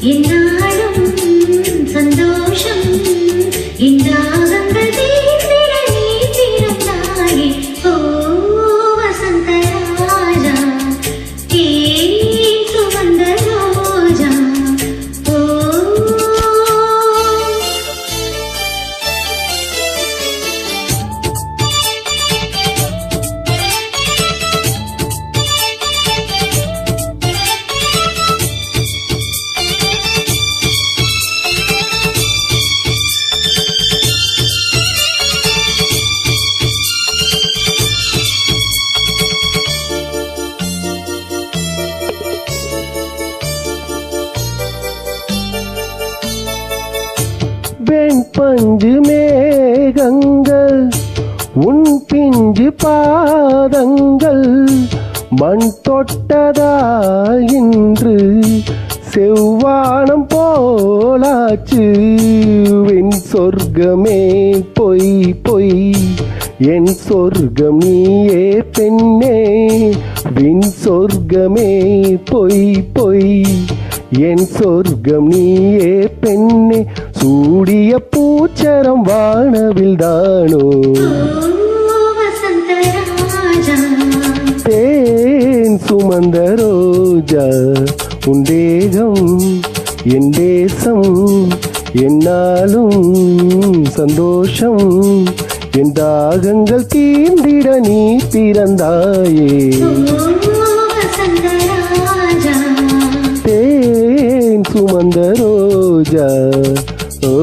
என்னாலும் சந்தோஷம் இந்த ஆகங்கள் தீர்ந்திட நீ பிறந்தாயே ஓ வசந்த ராஜா தேன் சுமந்த ரோஜா ஓ வெண்பஞ்சு மேகங்கள் உன் பிஞ்சு பாதங்கள் மண் தொட்டதால் இன்று செவ்வானம் போலாச்சு என் சொர்க்கமே பொய் பொய் என் சொர்க்கம் நீயே பெண்ணே வின் சொர்க்கமே பொய் பொய் என் சொர்க்கம் நீயே பெண்ணே சூடிய பூச்சரம் வானவில் தானோ வசந்த ராஜா தேன் சுமந்த ரோஜா உன் தேகம் என் தேசம் என்னாலும் சந்தோஷம் என் தாகங்கள் தீர்ந்திட நீ பிறந்தாயே வசந்த ராஜா தேன் சுமந்த ரோஜா ஓ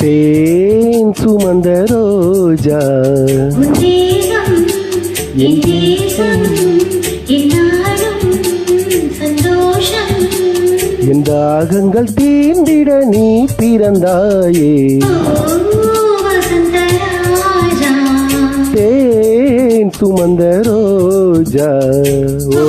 தேன் சுமந்த ரோஜா என் தேசம் என்னாலும் சந்தோஷம் என் தாகங்கள் தீர்ந்திட நீ பிறந்தாயே வசந்த ராஜா தேன் சுமந்த ரோஜா ஓ